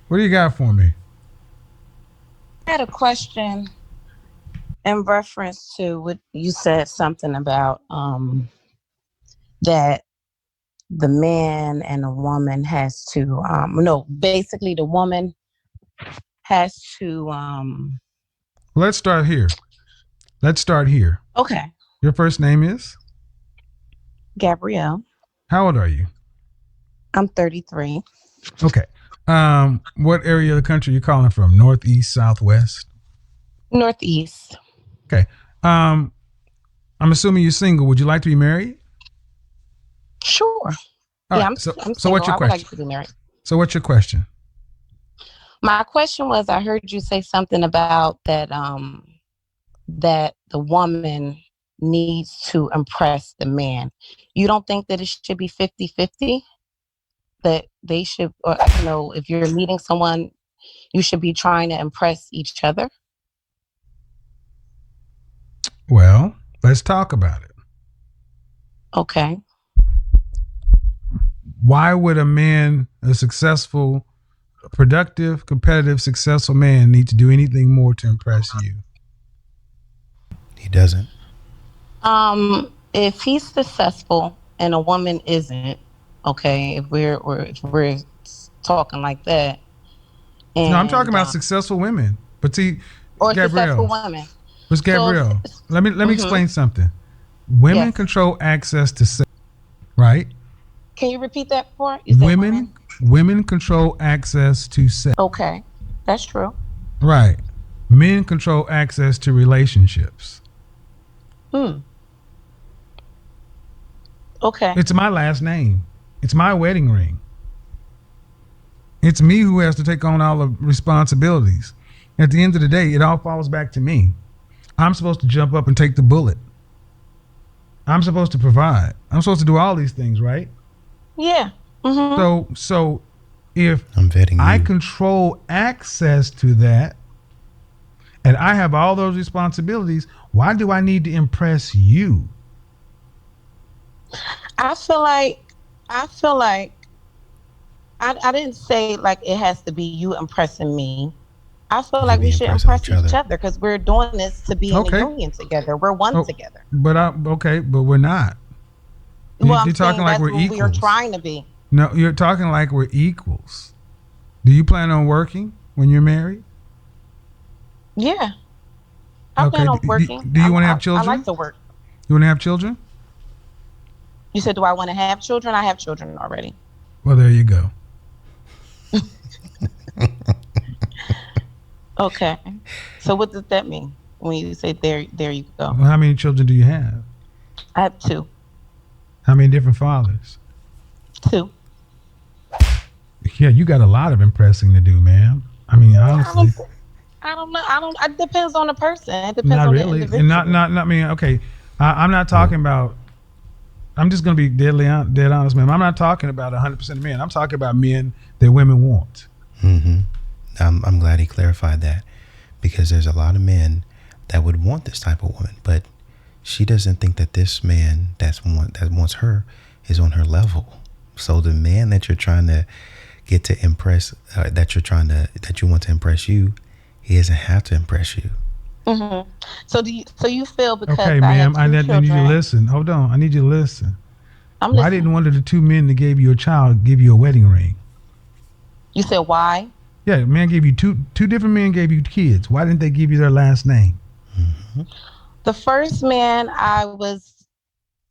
What do you got for me? I had a question in reference to what you said something about that the man and the woman has to no, basically the woman has to Let's start here. Let's start here. okay, Your first name is? Gabrielle. How old are you? I'm 33. Okay. What area of the country are you calling from? Northeast, southwest? Northeast. Okay. Um, I'm assuming you're single. Would you like to be married? Sure. All Yeah, right. I'm So I'm so single. what's your I would question? like to be married. So what's your question? My question was I heard you say something about that the woman needs to impress the man. You don't think that it should be 50-50? That they should, or, if you're meeting someone, you should be trying to impress each other? Well, let's talk about it. Okay. Why would a man, a successful, productive, competitive, successful man, need to do anything more to impress you? He doesn't. If he's successful and a woman isn't, okay, if we're talking like that, No, I'm talking and about successful women. But see, or successful Gabrielle, women. was So, Gabrielle. Let me mhm, explain something. Women yes. control access to sex, right? Can you repeat that part? You said Women women. women control access to sex, Okay, that's true. right? Men control access to relationships. Hmm. Okay. It's my last name. It's my wedding ring. It's me who has to take on all the responsibilities. At the end of the day, it all falls back to me. I'm supposed to jump up and take the bullet. I'm supposed to provide. I'm supposed to do all these things, right? Yeah. Mm-hmm. So if I'm vetting I you. control access to that and I have all those responsibilities, why do I need to impress you? I feel like I didn't say like it has to be you impressing me. I feel You like should we be should impressing impress each each other. other because we're doing this to be in a Okay. union together. We're one Oh, together. but we're not. Well, I'm You're talking saying like that's we're what we are equals. trying to be. No, you're talking like we're equals. Do you plan on working when you're married? Yeah. I Okay. plan Do, on do, working. do you want to have I like children? to work. You want to have children? You said, do I want to have children? I have children already. Well, there you go. Okay. So what does that mean when you say there you go? Well, how many children do you have? I have two. How many different fathers? Two. Yeah, you got a lot of impressing to do, man. I mean, I honestly, don't I don't know. I don't it depends on the person. It depends not on the really, and individual. not. I mean, okay, I'm not Well, talking about. I'm just gonna be dead honest, man. I'm not talking about 100% of men. I'm talking about men that women want. hmm I'm glad he clarified that because there's a lot of men that would want this type of woman, but she doesn't think that this man that wants her is on her level. So the man that you're trying to get to impress, that you want to impress you, he doesn't have to impress you. Hmm. So you feel because Okay, I have ma'am, two I need you to children, listen. Hold on, I need you to listen. I'm Why listening. didn't one of the two men that gave you a child give you a wedding ring? You said why? Yeah, man gave you two different men gave you kids. Why didn't they give you their last name? hmm The first man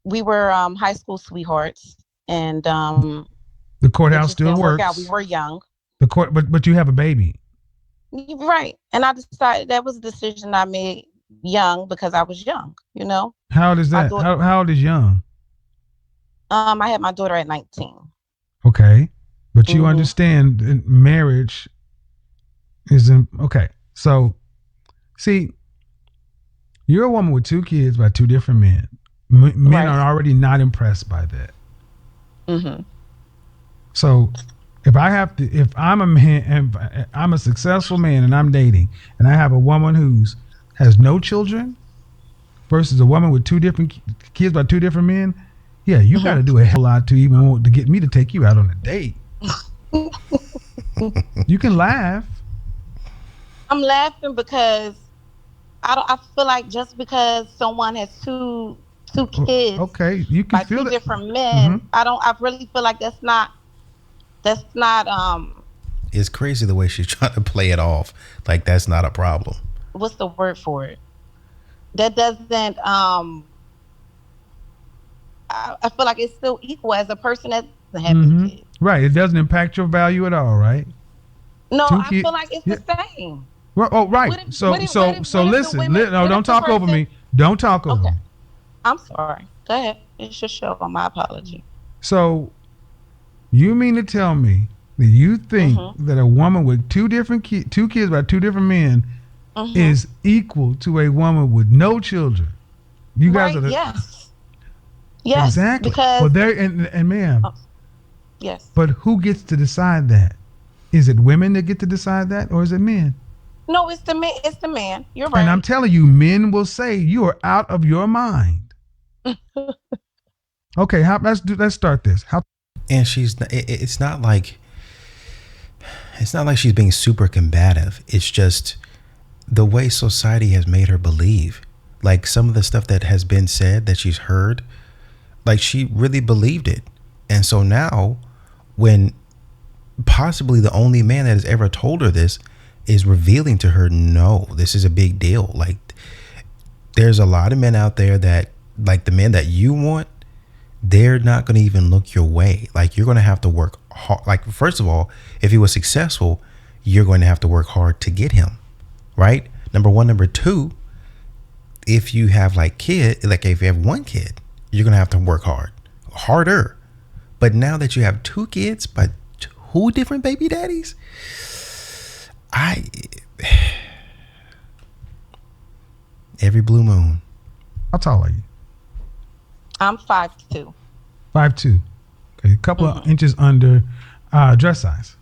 we were high school sweethearts and The it courthouse just still didn't work out. We works. were young. But you have a baby. Right. And I decided that was a decision I made young because I was young, you know. How old is My that? daughter How old is young? I had my daughter at 19. Okay, but you Hmm. understand that marriage isn't okay. So see, you're a woman with two kids by two different men. Men Right. are already not impressed by that. Hmm. So if I'm a man, and I'm a successful man, and I'm dating, and I have a woman who's has no children versus a woman with two different kids by two different men, yeah, you got Hmm. to do a hell lot to even want to get me to take you out on a date. You can laugh. I'm laughing because I feel like just because someone has two kids Okay, you can by two feel it. different men, Hmm. I really feel like that's not It's crazy the way she's trying to play it off like that's not a problem. what's the word for it? That doesn't I feel like it's still equal as a person that doesn't have any Hmm. kids. Right. It doesn't impact your value at all, right? No, Two I kids. feel like it's Yeah. the same. Well, oh, right. What if what So, if what so, if so what if the listen. women No, what don't if the talk over person me. Don't talk over okay, me. I'm sorry. Go ahead. It's your show. My apology. So, you mean to tell me that you think Mhm. that a woman with two kids by two different men Mhm. is equal to a woman with no children? You guys are Right, the yes. Yes, exactly. Well, because there and ma'am, oh, yes. but who gets to decide that? Is it women that get to decide that, or is it men? No, it's the man. It's the man. You're And I'm right. telling you, men will say you are out of your mind. Okay, let's start this. How And it's not like she's being super combative. It's just the way society has made her believe. Like some of the stuff that has been said that she's heard, like she really believed it. And so now when possibly the only man that has ever told her this is revealing to her, no, this is a big deal. Like there's a lot of men out there that like the men that you want, they're not going to even look your way. Like you're going to have to work hard. Like first of all, if he was successful, you're going to have to work hard to get him, right? Number one. Number two, if you have like if you have one kid, you're going to have to work harder. But now that you have two kids by two different baby daddies, I every blue moon. tall are you? I'm 5'2". 5'2". Okay, a couple of Mhm. inches under dress size.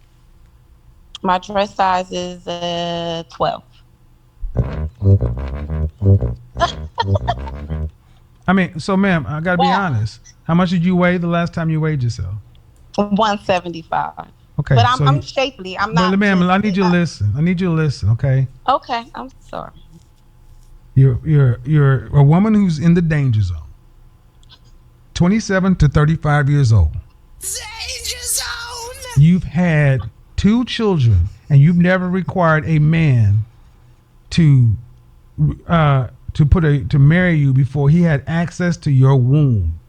My dress size is 12. I mean, so ma'am, I gotta be Well, honest. How much did you weigh the last time you weighed yourself? 175. Okay, But so I'm shapely. I'm but not ma'am, just I need you to listen. I need you to listen. Okay, okay. I'm sorry. you're a woman who's in the danger zone. 27 to 35 years old. Danger zone. You've had two children, and you've never required a man to to marry you before he had access to your womb.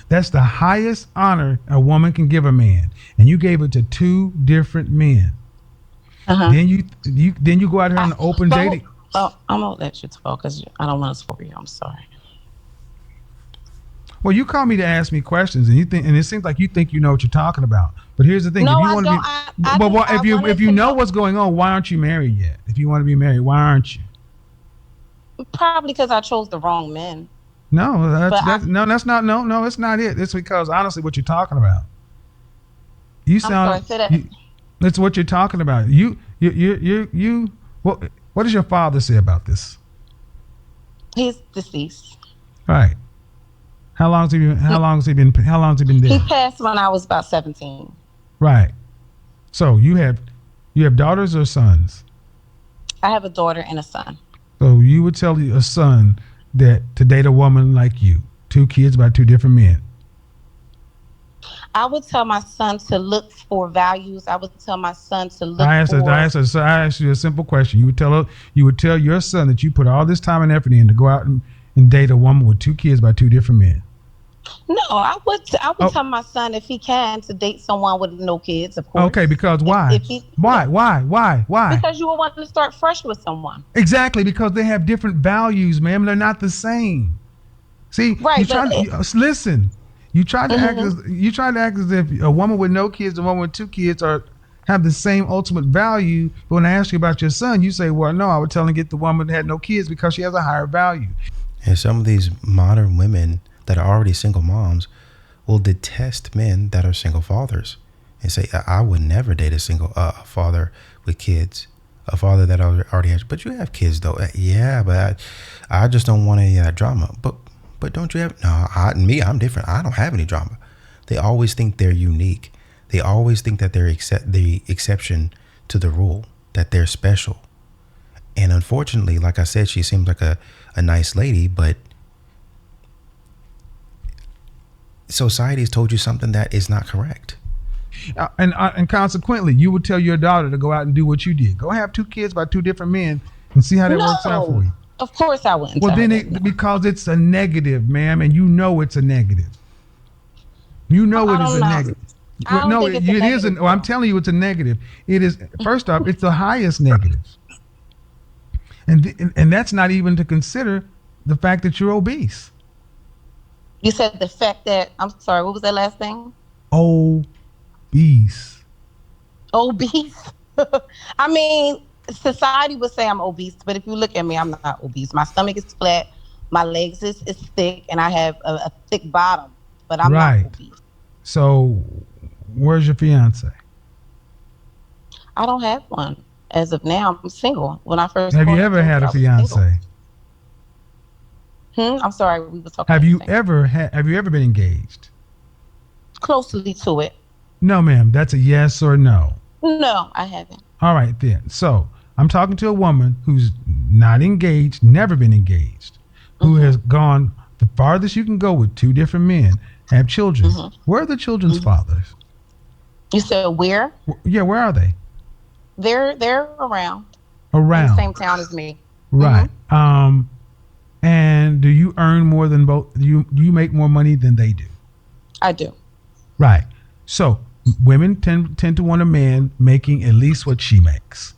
That's the highest honor a woman can give a man, and you gave it to two different men. Uh-huh. Then you go out here on an open So, dating. oh, I'm gonna let you talk because I don't want to spoil you. I'm sorry. Well, you call me to ask me questions, and it seems like you think you know what you're talking about. But here's the thing: if No, you I want to don't. be, I but just if you wanted to know know what's going on, why aren't you married yet? If you want to be married, why aren't you? probably because I chose the wrong men. No, But that's not no, it's not it. It's because honestly, what you're talking about. You I'm sorry. sound. Say that. That's what you're talking about. You. What does your father say about this? He's deceased. Right. How long has he been? How He, long has he been? How long has he been he dead? passed when I was about 17. Right. So you have daughters or sons? I have a daughter and a son. So you would tell a son that to date a woman like you, two kids by two different men. I would tell my son to look for values. I would tell my son to look I for. asked you a simple question. You would tell your son that you put all this time and effort in to go out and date a woman with two kids by two different men. No, I would Oh, tell my son if he can to date someone with no kids, of course. okay. Because If why? if he Why? yeah, Why? because you would want to start fresh with someone. Exactly. Because they have different values, ma'am. They're not the same. See, Right, but listen. mhm. You try to act as if a woman with no kids and a woman with two kids have the same ultimate value. But when I ask you about your son, you say, "Well, no, I would tell him to get the woman that had no kids because she has a higher value." And some of these modern women that are already single moms will detest men that are single fathers and say, I would never date a single father with kids, a father that already has, but you have kids though. Yeah, but I just don't want a drama. But don't you have, no, I'm different. I don't have any drama. They always think they're unique. They always think that they're the exception to the rule, that they're special. And unfortunately, like I said, she seems like a nice lady, but society has told you something that is not correct. And consequently, you would tell your daughter to go out and do what you did. Go have 2 kids by 2 different men and see how that works out for you. Of course I wouldn't. Well, tell then her that. because it's a negative, ma'am, and you know it's a negative. You know I it is don't a know. negative. I don't No, think it's a it isn't. negative. Oh, I'm telling you, it's a negative. It is. First off, it's the highest negative, and that's not even to consider the fact that you're obese. You said the fact that, I'm sorry, what was that last thing? Obese. Obese. I mean, society would say I'm obese, but if you look at me, I'm not obese. My stomach is flat, my legs is thick, and I have a thick bottom, but I'm Right. not obese. So, where's your fiance? I don't have one as of now. I'm single. When I first Have you called, ever I had a was single. fiance? I'm sorry, we were talking. Have you about the same. ever been engaged? Closely to it? No, ma'am. That's a yes or no. No, I haven't. All right, then. So I'm talking to a woman who's not engaged, never been engaged, who has gone the farthest you can go with 2 different men, have children. Where are the children's fathers? You said where? Yeah, where are they? They're around. Around. In the same town as me. Right. And do you earn more than both? Do you make more money than they do? I do. Right. So women tend to want a man making at least what she makes.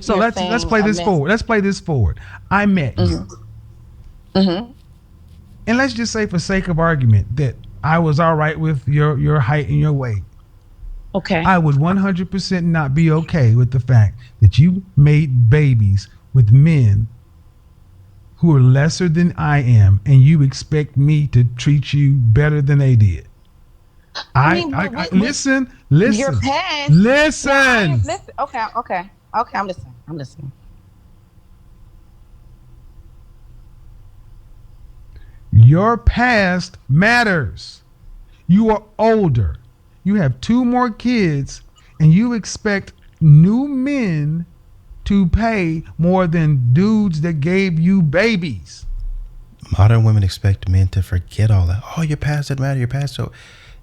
So let's play this forward. Let's play this forward. I met you. And let's just say, for sake of argument, that I was all right with your height and your weight. Okay. I would 100% not be okay with the fact that you made babies with men who are lesser than I am, and you expect me to treat you better than they did. Listen. Your past. Listen. Listen. Okay. I'm listening. Your past matters. You are older. You have 2 more kids, and you expect new men to pay more than dudes that gave you babies. Modern women expect men to forget all that. Oh, your past doesn't matter. Your past. So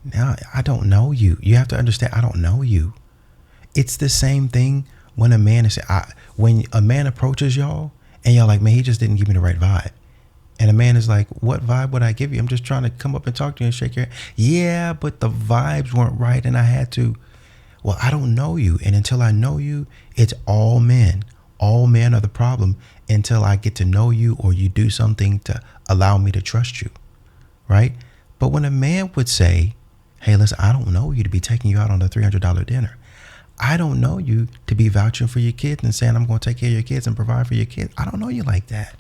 now I don't know you. You have to understand, I don't know you. It's the same thing when a man when a man approaches y'all and y'all like, man, he just didn't give me the right vibe. And a man is like, what vibe would I give you? I'm just trying to come up and talk to you and shake your hand. Yeah, but the vibes weren't right and I had to. Well, I don't know you. And until I know you, it's all men. All men are the problem until I get to know you or you do something to allow me to trust you. Right? But when a man would say, hey, listen, I don't know you to be taking you out on a $300 dinner. I don't know you to be vouching for your kids and saying I'm going to take care of your kids and provide for your kids. I don't know you like that.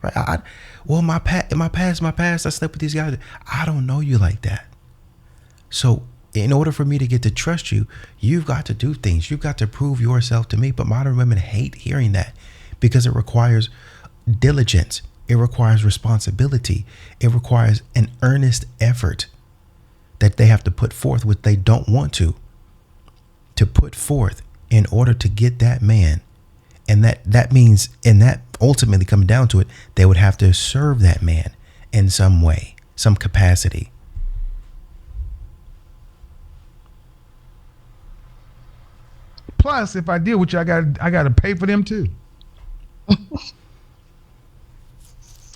Right? My past, I slept with these guys. I don't know you like that. So in order for me to get to trust you, you've got to do things. You've got to prove yourself to me. But modern women hate hearing that because it requires diligence. It requires responsibility. It requires an earnest effort that they have to put forth, which they don't want to put forth in order to get that man. And that means, and that ultimately coming down to it, they would have to serve that man in some way, some capacity. Plus, if I deal with you, I got to pay for them too.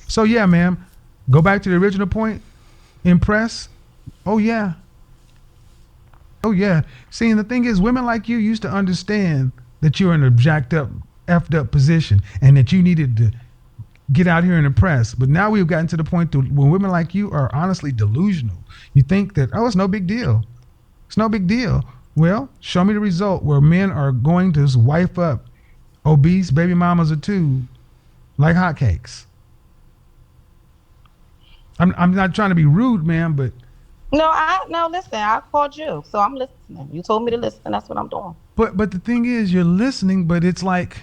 So yeah, ma'am, go back to the original point. Impress. Oh yeah. See, and the thing is, women like you used to understand that you're in a jacked up, effed up position and that you needed to get out here and impress. But now we've gotten to the point when women like you are honestly delusional. You think that, oh, it's no big deal. It's no big deal. Well, show me the result where men are going to wife up obese baby mamas or 2 like hotcakes. I'm not trying to be rude, ma'am, but No, listen, I called you, so I'm listening. You told me to listen, that's what I'm doing. But the thing is, you're listening, but it's like,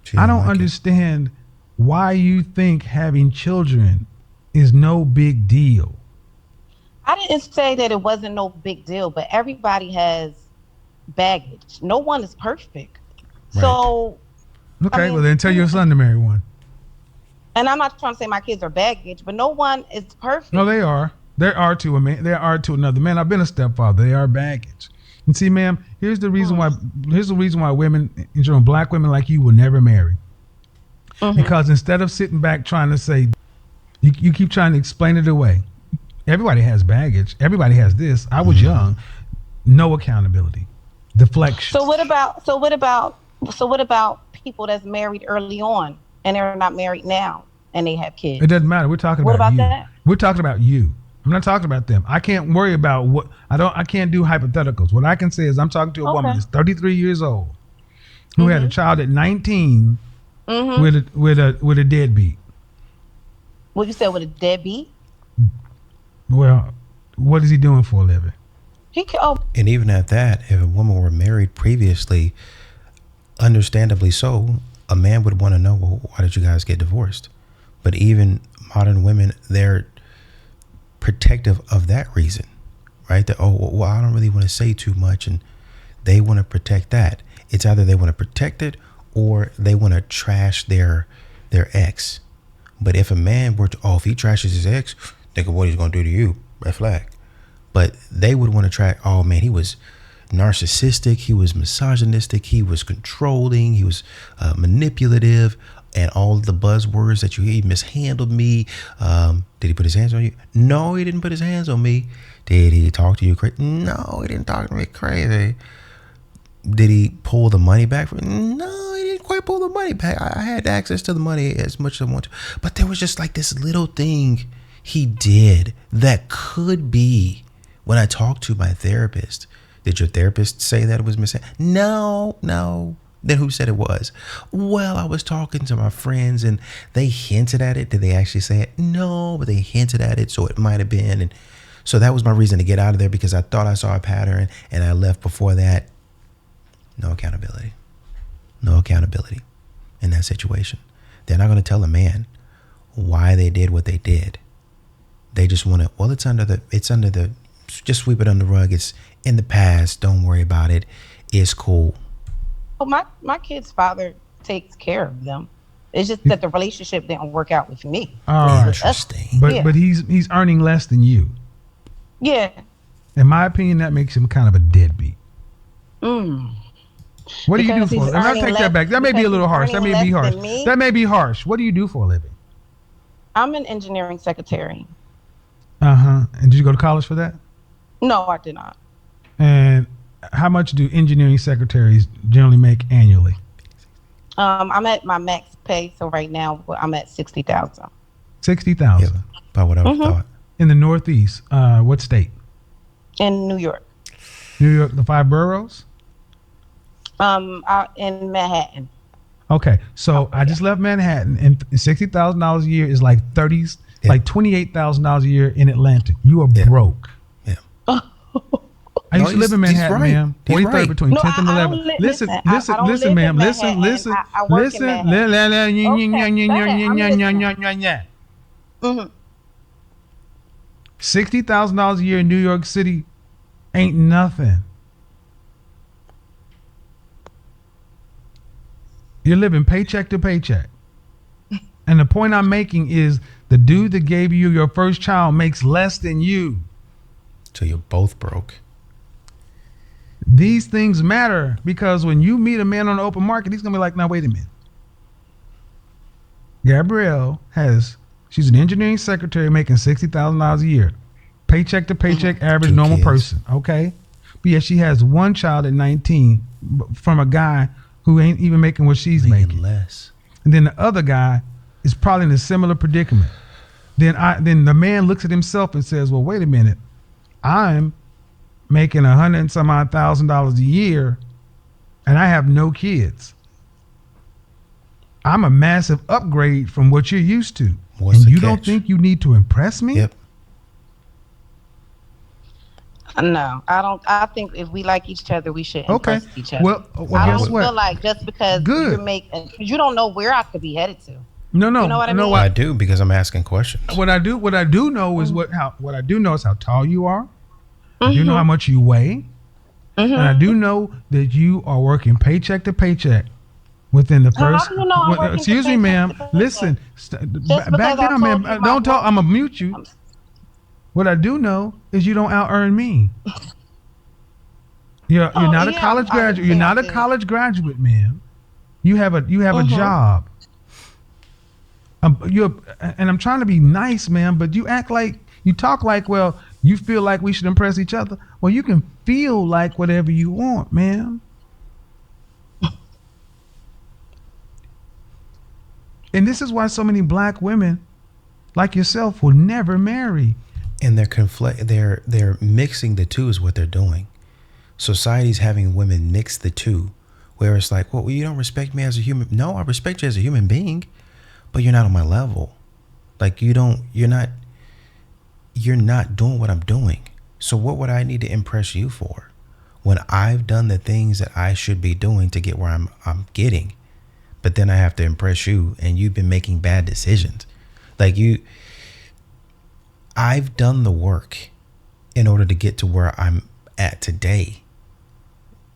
She I don't like it. understand why you think having children is no big deal. I didn't say that it wasn't no big deal, but everybody has baggage. No one is perfect. Right. So, I Okay, well mean, then tell your son to marry one. and I'm not trying to say my kids are baggage, but no one is perfect. No, they are. There are to a man. There are to another man. I've been a stepfather. They are baggage. And see, ma'am, here's the reason why. Here's the reason why women, in general, black women like you, will never marry. Because instead of sitting back trying to say, you keep trying to explain it away. Everybody has baggage. Everybody has this. I was young. No accountability. Deflection. So what about people that's married early on and they're not married now and they have kids? It doesn't matter. We're talking What about about you. that? We're talking about you. I'm not talking about them. I can't worry about what I can't do hypotheticals. What I can say is I'm talking to a woman that's 33 years old who had a child at 19 with a deadbeat. What you said with a deadbeat? Well, what is he doing for a living? And even at that, if a woman were married previously, understandably so, a man would want to know, well, why did you guys get divorced? But even modern women, they're protective of that reason, right? That, oh, well, I don't really want to say too much, and they want to protect that. It's either they want to protect it or they want to trash their ex. But if a man were to, if he trashes his ex, think of what he's going to do to you, red flag. But they would want to track, oh man, he was narcissistic, he was misogynistic, he was controlling, he was manipulative, and all the buzzwords that you hear. He mishandled me. Did he put his hands on you? No, he didn't put his hands on me. Did he talk to you crazy? No, he didn't talk to me crazy. Did he pull the money back? No, he didn't quite pull the money back. I had access to the money as much as I wanted to. But there was just like this little thing he did that could be, when I talked to my therapist, did your therapist say that it was mishandled? No. Then who said it was? Well, I was talking to my friends and they hinted at it. Did they actually say it? No, but they hinted at it, so it might have been. And so that was my reason to get out of there, because I thought I saw a pattern and I left before that. No accountability. No accountability in that situation. They're not going to tell a man why they did what they did. They just want to, well, it's under the, just sweep it under the rug. It's in the past. Don't worry about it. It's cool. Well, my kid's father takes care of them. It's just that the relationship didn't work out with me. Interesting. But he's earning less than you. Yeah. In my opinion, that makes him kind of a deadbeat. What do you do for? And I'll take that back. That may be a little harsh. That may be harsh. That may be harsh. What do you do for a living? I'm an engineering secretary. And did you go to college for that? No, I did not. And how much do engineering secretaries generally make annually? I'm at my max pay, so right now I'm at $60,000. $60,000. Yep, about what I thought. In the Northeast, what state? In New York. New York, the 5 boroughs? Out in Manhattan. Okay, so I just left Manhattan, and $60,000 a year is like like $28,000 a year in Atlanta. You are broke. Yeah. I used to live in Manhattan, right. ma'am. 23rd between 10th and 11th. Listen, ma'am. Listen. $60,000 a year in New York City ain't nothing. You're living paycheck to paycheck. And the point I'm making is the dude that gave you your first child makes less than you. So you're both broke. These things matter, because when you meet a man on the open market, he's going to be like, now, wait a minute. Gabrielle she's an engineering secretary making $60,000 a year. Paycheck to paycheck, average 2 normal kids. person. Okay. But yet she has one child at 19 from a guy who ain't even making what she's making. Less. And then the other guy is probably in a similar predicament. Then the man looks at himself and says, well, wait a minute. I'm making $100,000 and some odd a year, and I have no kids. I'm a massive upgrade from what you're used to. What's and the you don't catch? think you need to impress me? Yep. No, I don't. I think if we like each other, we should impress each other. Well, I guess don't what? feel like just because you don't know where I could be headed to. No, You know no, what I no. mean? I do, because I'm asking questions. What I do know is what I do know is how tall you are. I do know how Mm-hmm. much you weigh, and I Mm-hmm. do know that you are working paycheck to paycheck within the How first. do you know I'm working to Excuse me, paycheck ma'am. to paycheck? Listen, Just back because I down, told ma'am. you my Don't talk. work. I'm gonna mute you. I'm, What I do know is you don't out earn me. You're oh not a yeah, college I didn't graduate. You're say I not a did. college graduate, ma'am. You have a Mm-hmm. job. You're and I'm trying to be nice, ma'am, but you talk like, well, you feel like we should impress each other. Well, you can feel like whatever you want, ma'am. And this is why so many black women like yourself will never marry. And they're mixing the two is what they're doing. Society's having women mix the two, where it's like, well, you don't respect me as a human. No, I respect you as a human being, but you're not on my level. Like you're not doing what I'm doing. So what would I need to impress you for when I've done the things that I should be doing to get where I'm getting? But then I have to impress you, and you've been making bad decisions. Like I've done the work in order to get to where I'm at today.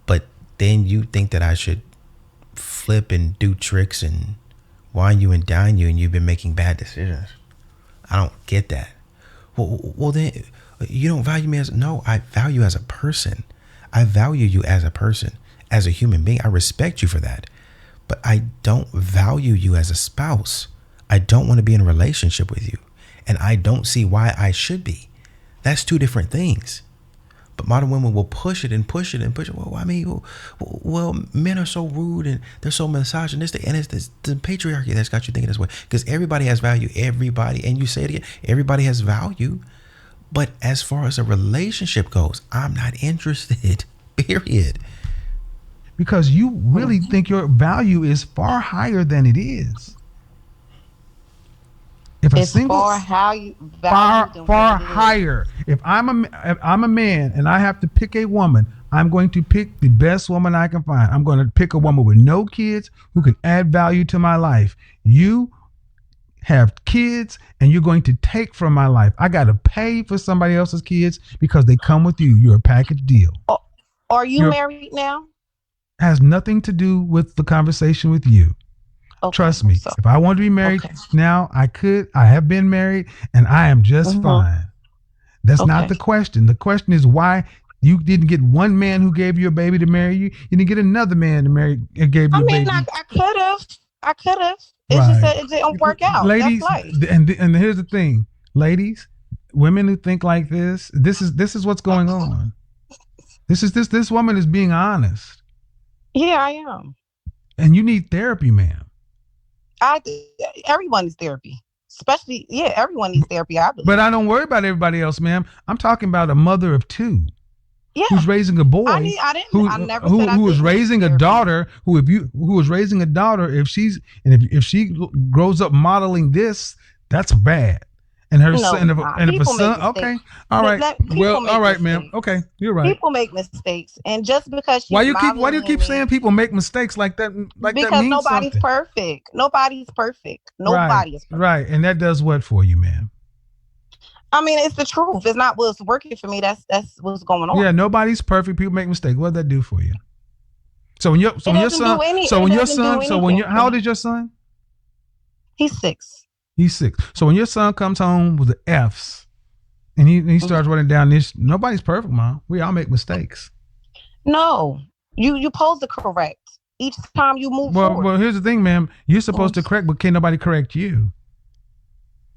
But then you think that I should flip and do tricks and wine you and dine you, and you've been making bad decisions. I don't get that. Well, then you don't value me as, no, I value you as a person. I value you as a person, as a human being. I respect you for that. But I don't value you as a spouse. I don't want to be in a relationship with you. And I don't see why I should be. That's two different things. But modern women will push it and push it and push it. Well, I mean, well, men are so rude and they're so misogynistic, and it's the patriarchy that's got you thinking this way. Because everybody has value. Everybody, and you say it again, everybody has value. But as far as a relationship goes, I'm not interested. Period. Because you really think your value is far higher than it is. If a It's single far how you far valued and what far it is. higher. If I'm a man and I have to pick a woman, I'm going to pick the best woman I can find. I'm going to pick a woman with no kids who can add value to my life. You have kids and you're going to take from my life. I got to pay for somebody else's kids because they come with you. You're a package deal. Oh, are you You're married now? has nothing to do with the conversation with you. Okay, Trust I'm me. sorry. If I wanted to be married Okay. now, I could. I have been married and I am just Mm-hmm. fine. That's not Okay. the question. The question is why you didn't get one man who gave you a baby to marry you. You didn't get another man to marry and gave I you a mean, baby. I could have. I could have. It's just Right. that it didn't work out. That's Ladies, life. and here's the thing. Ladies, women who think like this is what's going on. This woman is being honest. Yeah, I am. And you need therapy, ma'am. I everyone needs therapy, especially everyone needs therapy. I But believe. I don't worry about everybody else, ma'am. I'm talking about a mother of two Yeah, who's raising a boy I didn't. I who never said I who is didn't need raising a therapy. daughter who is raising a daughter. If she grows up modeling this, that's bad. And her No, son, it's not. and if a People make son, okay, mistakes. all right, People well, all make right, ma'am, mistakes. okay, you're right. People make mistakes, and just because she's Why do you modeling keep saying me, people make mistakes like that because means nobody's something? perfect. Nobody's perfect. Right, Nobody is perfect. right, and that does what for you, ma'am? I mean, it's the truth. It's not what's working for me. That's what's going on. Yeah, nobody's perfect. People make mistakes. What does that do for you? It doesn't do any. It doesn't do anything for how old me. is your son? He's 6. He's 6. So when your son comes home with the F's and he Mhm. starts running down this, nobody's perfect, mom. We all make mistakes. No, you pose to correct each time you move forward. Well, here's the thing, ma'am. You're supposed Mhm. to correct, but can't nobody correct you.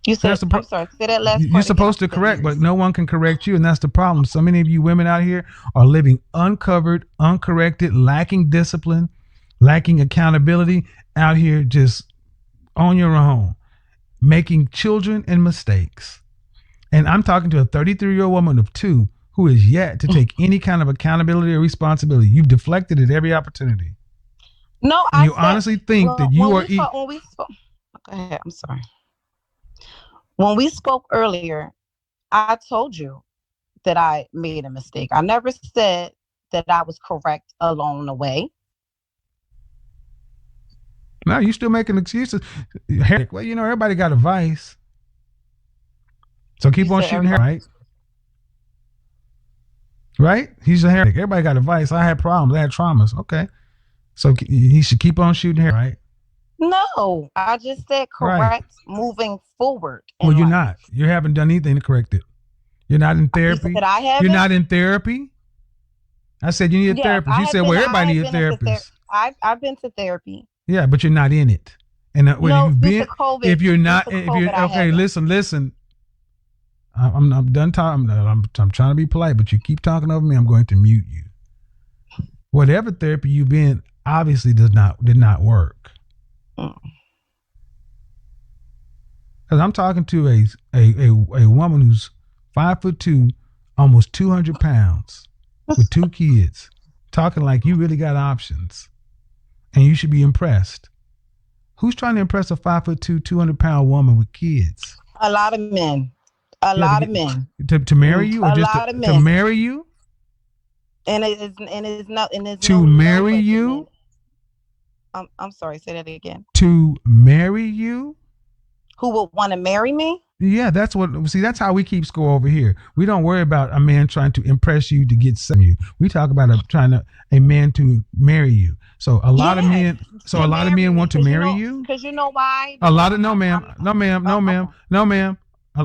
You said, That's the I'm sorry, say that last You're part again. supposed to correct, but no one can correct you, and that's the problem. So many of you women out here are living uncovered, uncorrected, lacking discipline, lacking accountability, out here just on your own, making children and mistakes. And I'm talking to a 33-year-old woman of 2 who is yet to take any kind of accountability or responsibility. You've deflected at every opportunity. No, And I you said, honestly think that well, you are when we spoke, go ahead, I'm sorry. When we spoke earlier, I told you that I made a mistake. I never said that I was correct along the way. No, you still making excuses. Well, you know, everybody got a vice. So keep You on said shooting everybody. right? Right? He's a heretic. Everybody got a vice. I had problems. I had traumas. Okay. So he should keep on shooting here, right? No, I just said Right. correct moving forward Well, in you're life. not. You haven't done anything to correct it. You're not in You therapy. said I You're haven't. not in therapy. I said you need a Yes, therapist. You said, well, I everybody have need a been into therapy. therapist. I've been to therapy. Yeah, but you're not in it. And when No, you've due been, to COVID. if you're Due not, to if you're COVID, I okay, haven't. listen. I'm done talking. I'm trying to be polite, but you keep talking over me. I'm going to mute you. Whatever therapy you've been, obviously did not work. Mm. Because I'm talking to a woman who's 5'2", almost 200 pounds, with 2 kids, talking like you really got options, and you should be impressed. Who's trying to impress a 5'2", 200-pound woman with kids? A lot of men. A Yeah, lot of men. to marry you, or A just lot of to men. marry you? And it's not and it's To no marry budget you? men. I'm sorry, say that again. To marry you? Who would want to marry me? Yeah, that's how we keep score over here. We don't worry about a man trying to impress you to get some you. We talk about a man to marry you. So a lot of men want to marry you. Because you know why? A lot of Because no ma'am.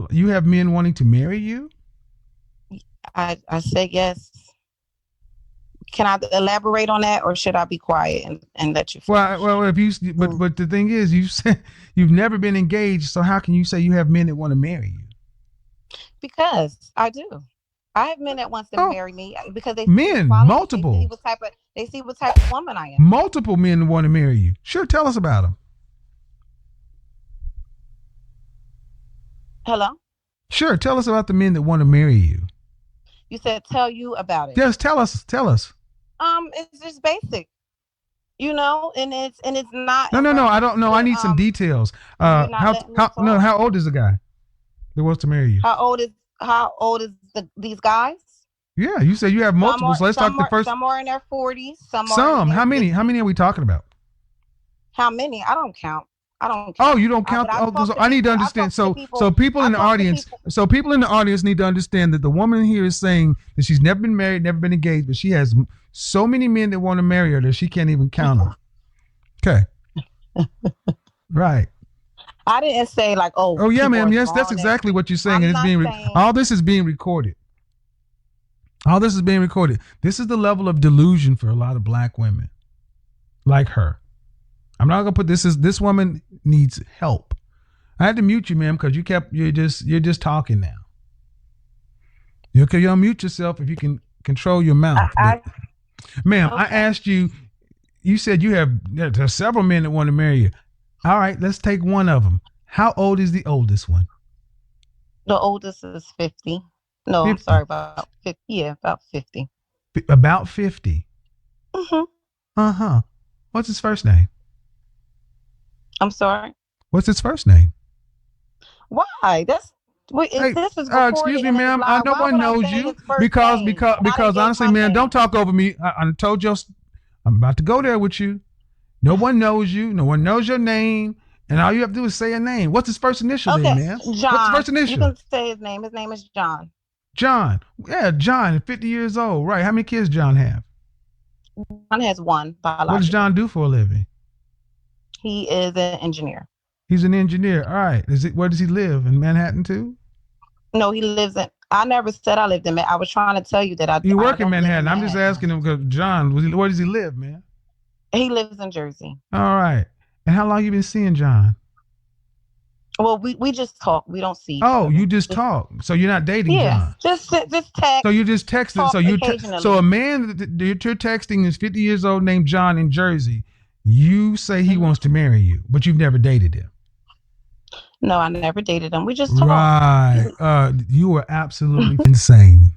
You have men wanting to marry you? I said yes. Can I elaborate on that, or should I be quiet and let you finish? Well, if you but the thing is, you said you've never been engaged, so how can you say you have men that want to marry you? Because I do. I have men that wants to marry me because they men multiple. They see what type of woman I am. Multiple men want to marry you. Sure, tell us about them. Hello? Sure, tell us about the men that want to marry you. You said tell you about it. Yes, tell us. It's just basic, and it's not. No. I don't know. I need some details. How old is the guy that wants to marry you? How old is these guys? Yeah, you said you have multiple. So let's talk the first. Some are in their 40s. Some. How many? How many are we talking about? How many? I don't count. Oh, you don't count. I need to understand. So people in the audience. So people in the audience need to understand that the woman here is saying that she's never been married, never been engaged, but she has so many men that want to marry her that she can't even count them. Okay. Right. I didn't say like, oh. Oh yeah, ma'am. Yes, that's exactly what you're saying. And it's being all this is being recorded. All this is being recorded. This is the level of delusion for a lot of black women, like her. I'm not gonna put this woman needs help. I had to mute you, ma'am, because you're just talking now. You can unmute yourself if you can control your mouth. Ma'am, okay. I asked you. You said there's several men that want to marry you. All right, let's take one of them. How old is the oldest one? The oldest is 50. No, 50. I'm sorry, about 50. Yeah, about 50. About 50. Mm-hmm. What's his first name? I'm sorry. What's his first name? Why? This is excuse me, ma'am. No one knows you because honestly, man, don't talk over me. I told you I'm about to go there with you. No one knows you. No one knows your name, and all you have to do is say a name. What's his first initial, then, ma'am? John. What's his first initial? You can say his name. His name is John. John. Yeah, John. 50 years old. Right. How many kids John have? John has one. What does John do for a living? He is an engineer. He's an engineer. All right. Where does he live? In Manhattan too? No, he lives in. I never said I lived in Manhattan. I was trying to tell you that You work in Manhattan. I'm just asking him because John, where does he live, man? He lives in Jersey. All right. And how long you been seeing John? Well, we just talk. We don't see. Oh, you just talk. So you're not dating John? Just text. So you just texted. So a man that you're texting is 50 years old named John in Jersey. You say he wants to marry you, but you've never dated him. No, I never dated him. We just talked. Right. You are absolutely insane.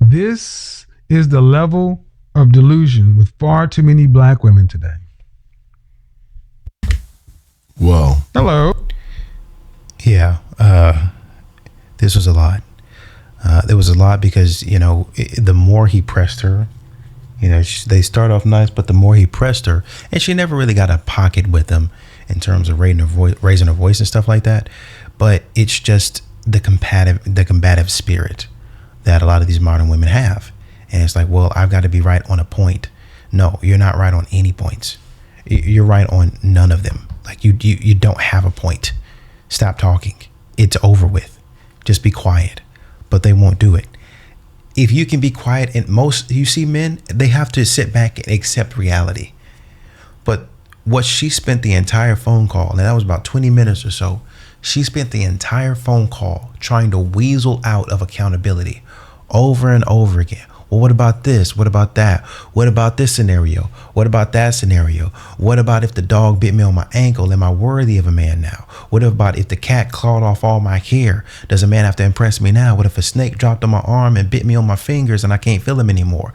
This is the level of delusion with far too many black women today. Well, Hello. Yeah, this was a lot. There was a lot because, you know, the more he pressed her, you know, they start off nice, but the more he pressed her, and she never really got a pocket with him in terms of raising her voice and stuff like that. But it's just the combative spirit that a lot of these modern women have. And it's like, well, I've got to be right on a point. No, you're not right on any points. You're right on none of them. Like you don't have a point. Stop talking. It's over with. Just be quiet. But they won't do it. If you can be quiet, and most, you see men, they have to sit back and accept reality. But what she spent the entire phone call, and that was about 20 minutes or so, she spent the entire phone call trying to weasel out of accountability over and over again. Well, what about this? What about that? What about this scenario? What about that scenario? What about if the dog bit me on my ankle? Am I worthy of a man now? What about if the cat clawed off all my hair? Does a man have to impress me now? What if a snake dropped on my arm and bit me on my fingers and I can't feel him anymore?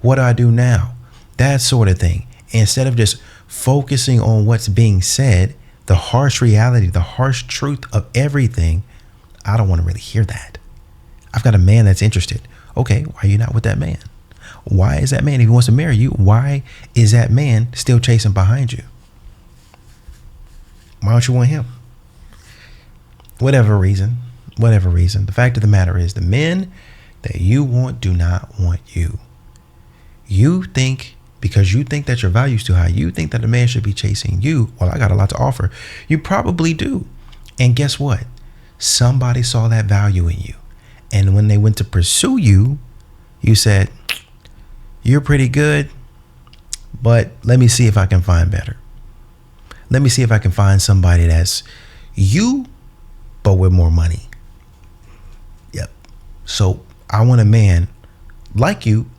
What do I do now? That sort of thing. Instead of just focusing on what's being said, the harsh reality, the harsh truth of everything, I don't want to really hear that. I've got a man that's interested. Okay, why are you not with that man? Why is that man, if he wants to marry you, why is that man still chasing behind you? Why don't you want him? Whatever reason. The fact of the matter is the men that you want do not want you. You think, because you think that your value is too high, you think that a man should be chasing you. Well, I got a lot to offer. You probably do. And guess what? Somebody saw that value in you. And when they went to pursue you, you said, you're pretty good, but let me see if I can find better. Let me see if I can find somebody that's you, but with more money. Yep. So I want a man like you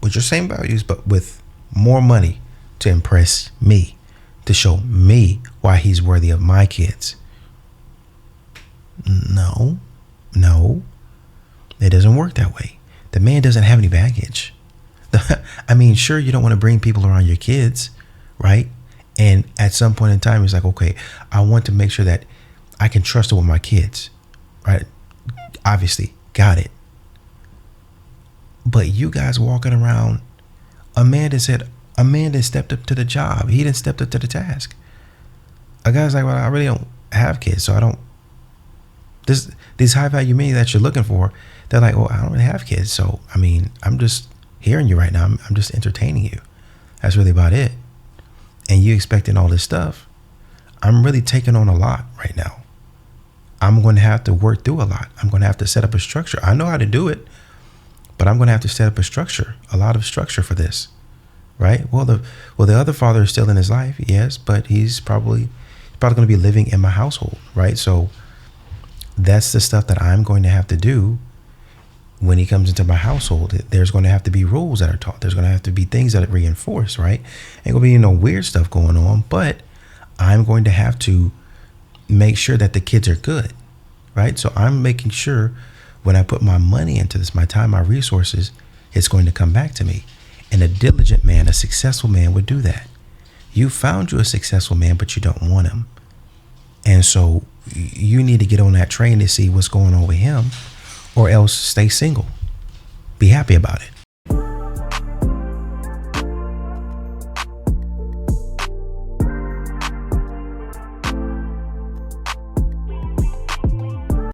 with your same values, but with more money to impress me, to show me why he's worthy of my kids. No. It doesn't work that way. The man doesn't have any baggage. I mean, sure, you don't want to bring people around your kids, right? And at some point in time, it's like, okay, I want to make sure that I can trust her with my kids, right? Obviously, got it. But you guys walking around, a man that stepped up to the job. He didn't step up to the task. A guy's like, well, I really don't have kids, so I don't. These high value men that you're looking for, they're like, well, I don't really have kids. So, I mean, I'm just hearing you right now. I'm just entertaining you. That's really about it. And you expecting all this stuff. I'm really taking on a lot right now. I'm going to have to work through a lot. I'm going to have to set up a structure. I know how to do it, but I'm going to have to set up a lot of structure for this, right? Well, the other father is still in his life, yes, but he's probably going to be living in my household, right? So that's the stuff that I'm going to have to do when he comes into my household. There's going to have to be rules that are taught. There's going to have to be things that are reinforced, right? Ain't going to be no weird stuff going on, but I'm going to have to make sure that the kids are good, right? So I'm making sure when I put my money into this, my time, my resources, it's going to come back to me. And a diligent man, a successful man would do that. You found you a successful man, but you don't want him. And so you need to get on that train to see what's going on with him, or else stay single. Be happy about it.